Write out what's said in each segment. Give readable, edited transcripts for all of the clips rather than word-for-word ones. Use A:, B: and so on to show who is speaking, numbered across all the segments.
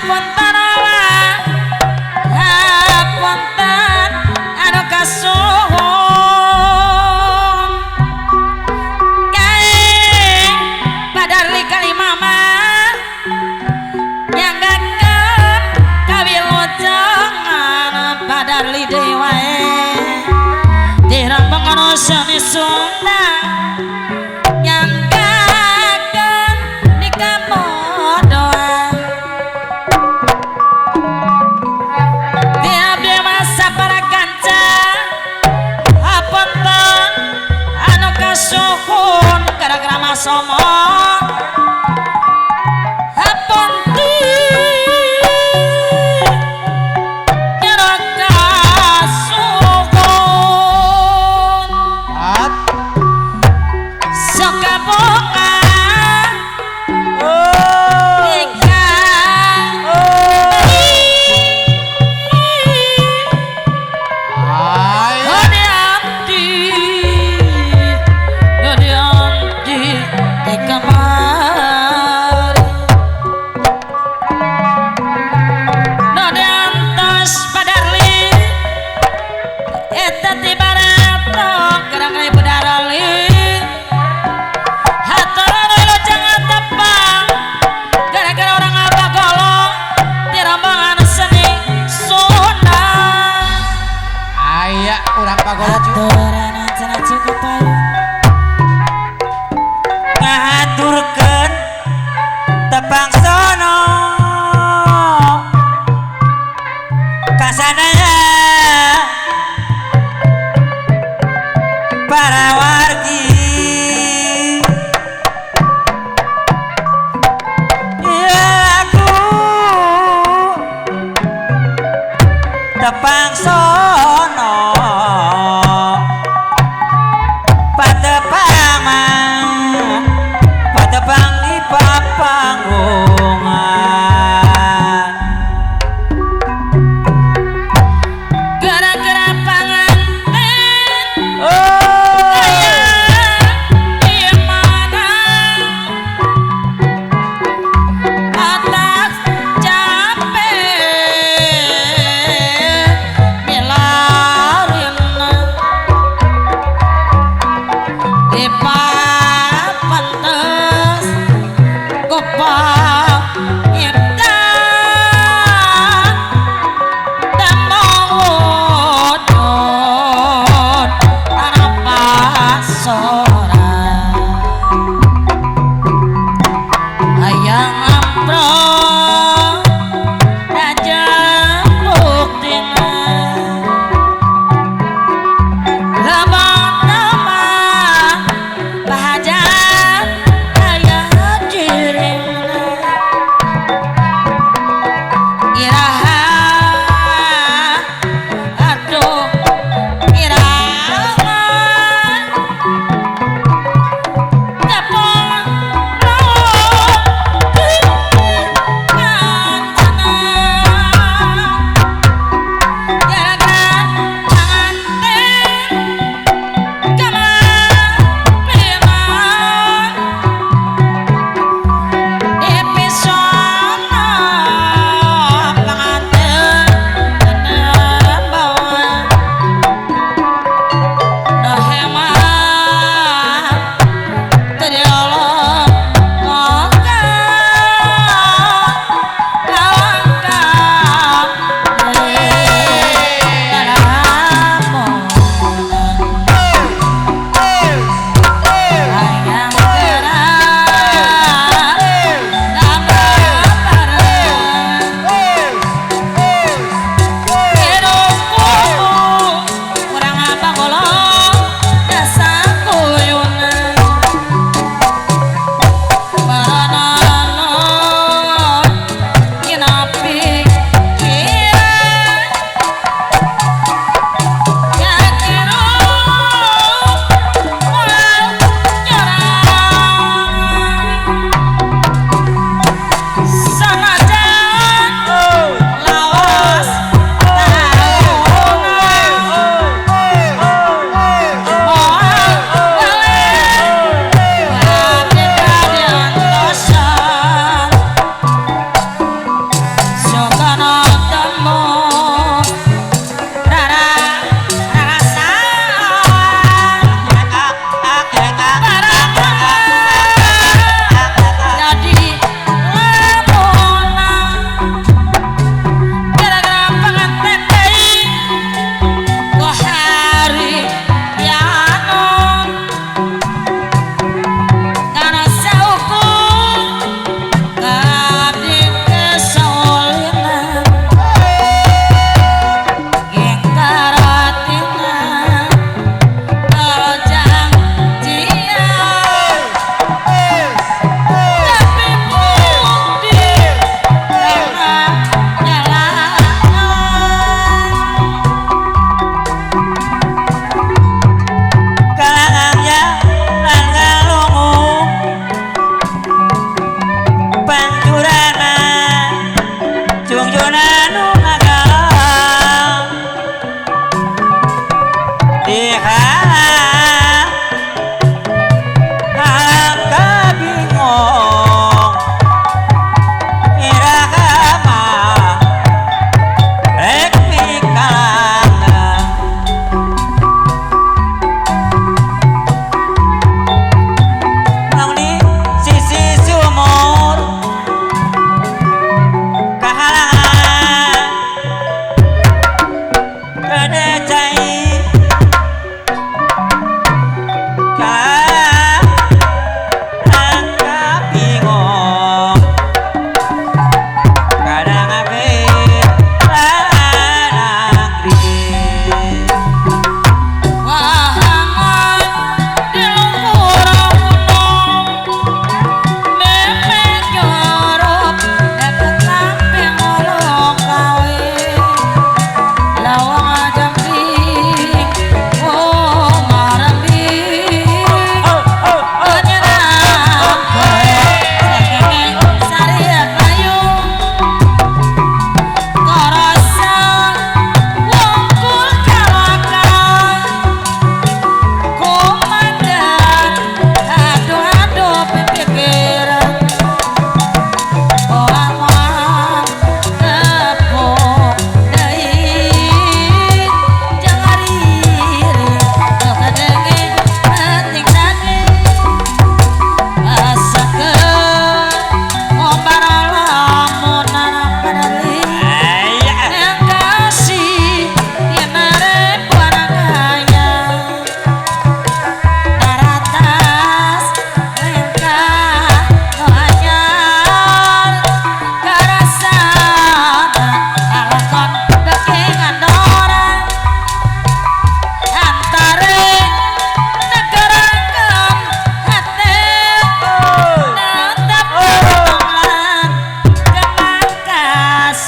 A: punten punten anu kasuhun kae padarli kali mama nyanggakeun kawilujengan padarli deui wae dirambang seni Sunda nyanggakeun nikah modoa di abdi masa para kanca hapunten anu kasuhun gara-gara masomo
B: ngahaturkeun tepang sono kasadaya para wargi ya aku tepang sono patepang di papanggungan
A: gara-gara panganten di mana atas capek mila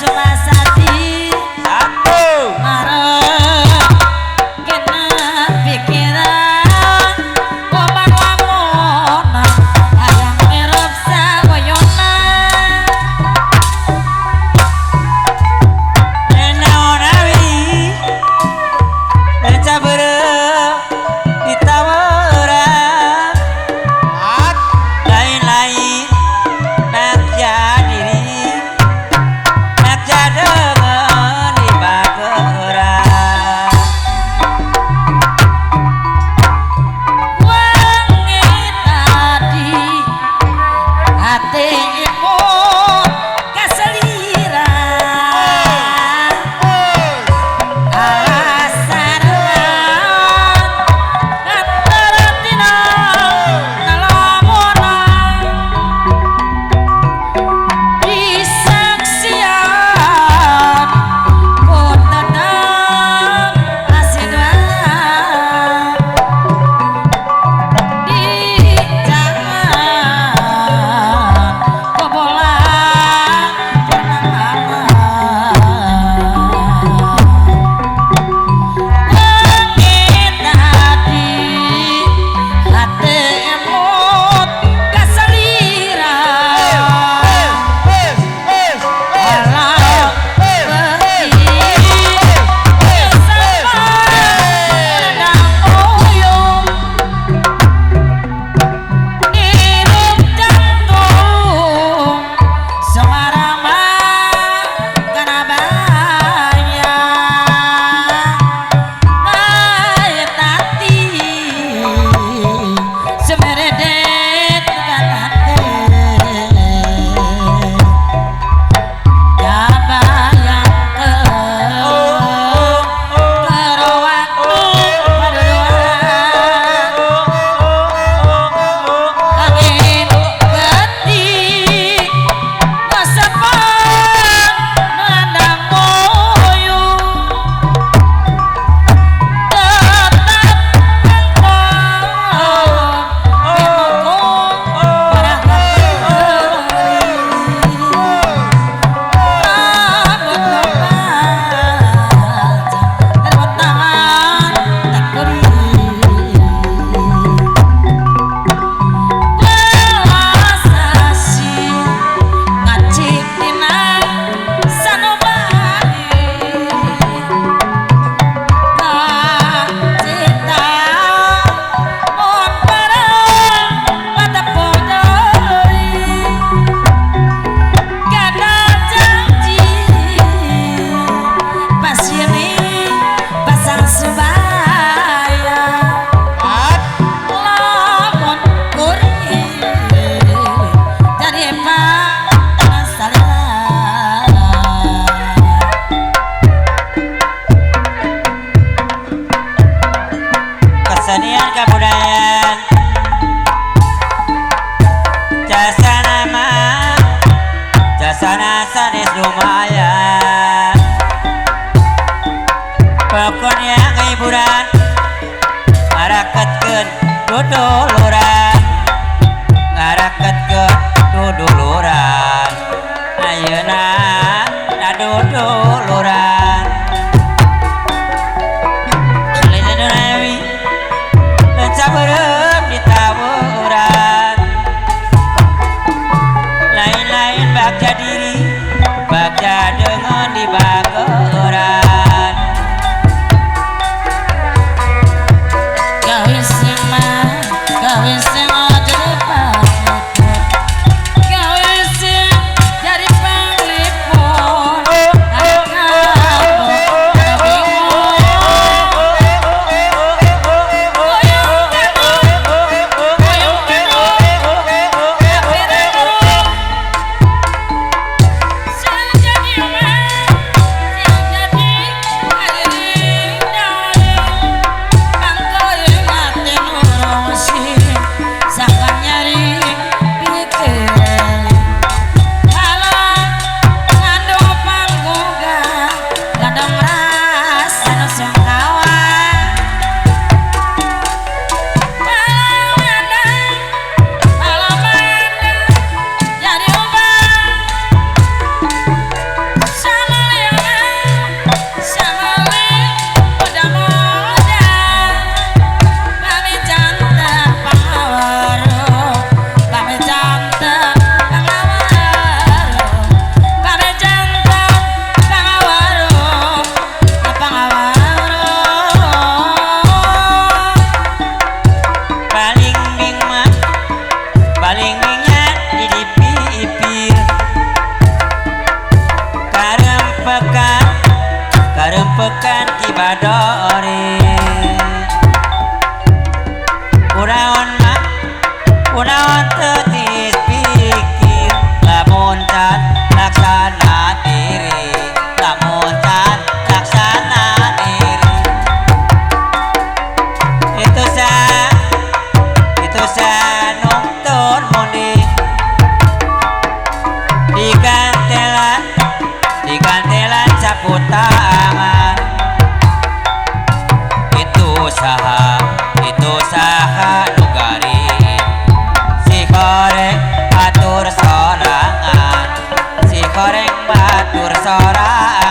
A: Sumasadi
B: satu
A: marep kena pikiran obat lamona hayang ngerep sagoyona
B: Naonawi Sabere ditawara lain-lain bagja diri bagja dengan di bagera
A: wangi tadi hati ibu keseliran alasan antara tina nalamunan disaksian pun tetap asidan di jangan kebolan pernah Langit tadi hati emut keseliran alam beti kesabaran dan uyung hidup jantung semarama karena banyak naik tati semeredet dengan hati ya bayang kerawaktu paduan angin beti ngasepan nandang moyong tetap entong memukul para rambut lepas terbang tangan tak beri Asasi ngacik dina sanubari cita mon bareng mata podoi kadang janji pasiri pasang sebaya lamun kuring dari masalah
B: kesenian kebudayaan jasa nama jasana sanes lumayan pokoknya kehiburan ngaraketkeun duduluran ngaraketkeun duduluran ayeuna duduluran Lenawi sabeureum ditawuran lain-lain bagja diri bagja dengan di bageran
A: Kawin sing mah, kawin sing aja dipakut. Kawin sing jadi panglipur.
B: bekan kibadore Uraon mah Uraon tetis pikir lamun can laksana diri lamun can laksana diri itu sa nonton mundi digantelan sapu tangan itu saha nugari si koreng batur sorangan si koreng batur sorangan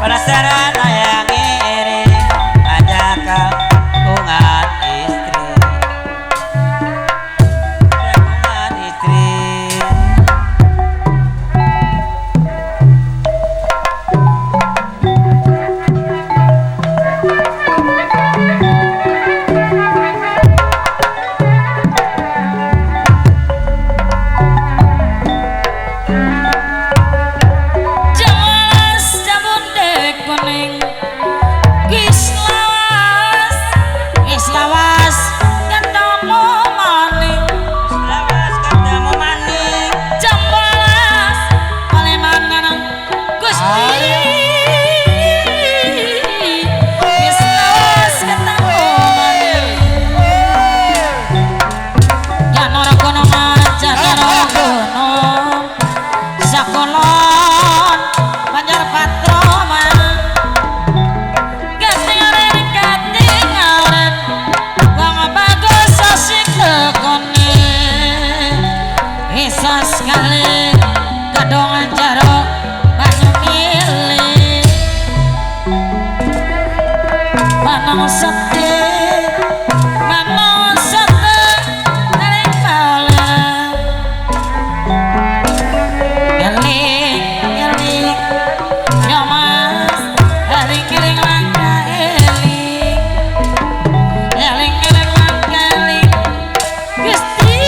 B: penasaran ayang iri ajak kagungan istri sekali kedongan jarok banyu milih manong sete tarik balik geling ya mas geling langkah eling langkah eling Gusti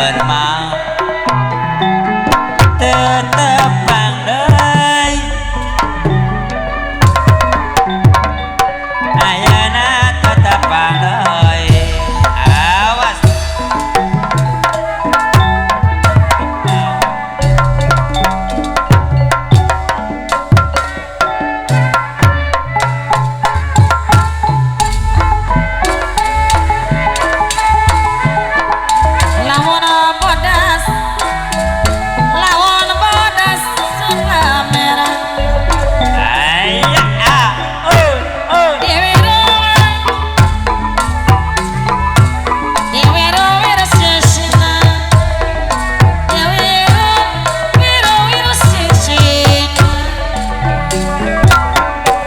C: jelema tetep pandai ayana tetep pandai awas
B: lawan bodas suna merah Dewi Rowi sesina Dewi Rowi sesina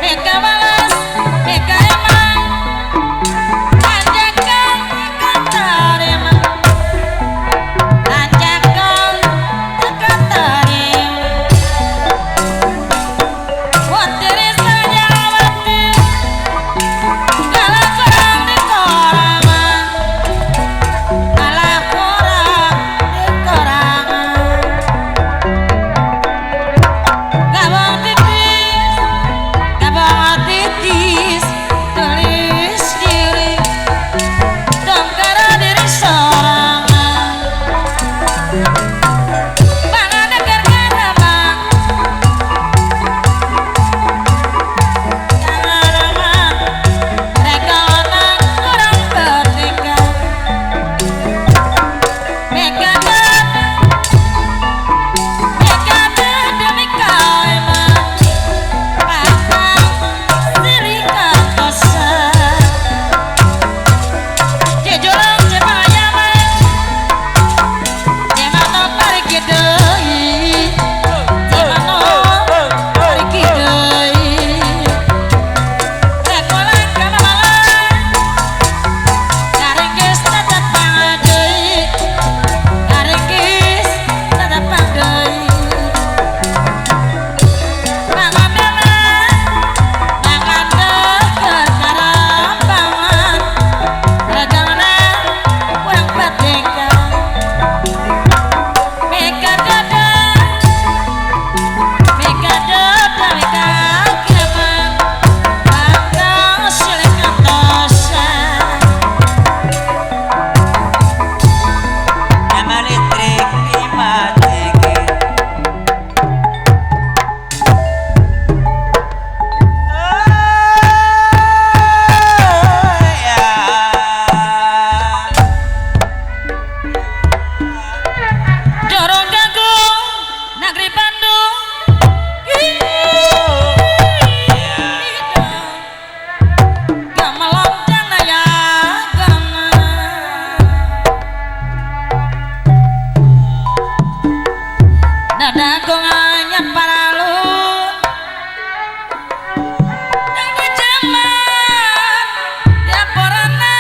B: Meka balas Meka emang Anjakan kata emang Anjakan kata emang Watiri saja wati Kalau kurang di korangan Kalau kurang di korangan Gabung titis Tulis diri Dongkara diri sorangan Bangga deker kata bang Jangan aman Mereka anak kurang bertingkah Mereka demi kau emang Pasang sirikan dosa Jejurang cepayaman Jemano pariki doi Jemano pariki doi Rekolan kamalan Garinggis tetap pandai Garinggis tetap pandai Mangan deket karambangan Rajana kurang bertingkah Meka dada Meka kiaman Bangga silikan dosa
C: nama listrik dimatikan
B: Dorong Gagung Negeri Bandung Gamelan janaya gana Dada gongannya paralun Yang jaman Ya porana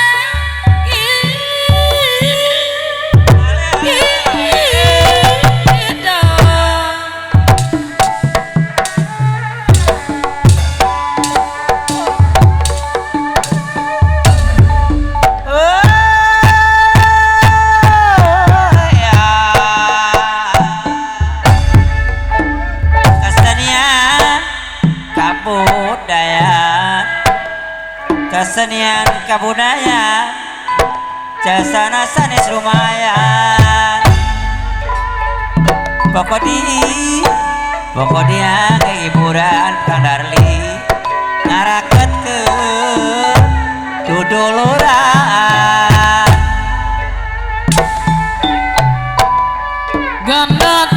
C: kesenian kabudayaan jasana sanes lumayan pokok dia hiburan Kang Darli ngaraket ke duduluran
B: Gandot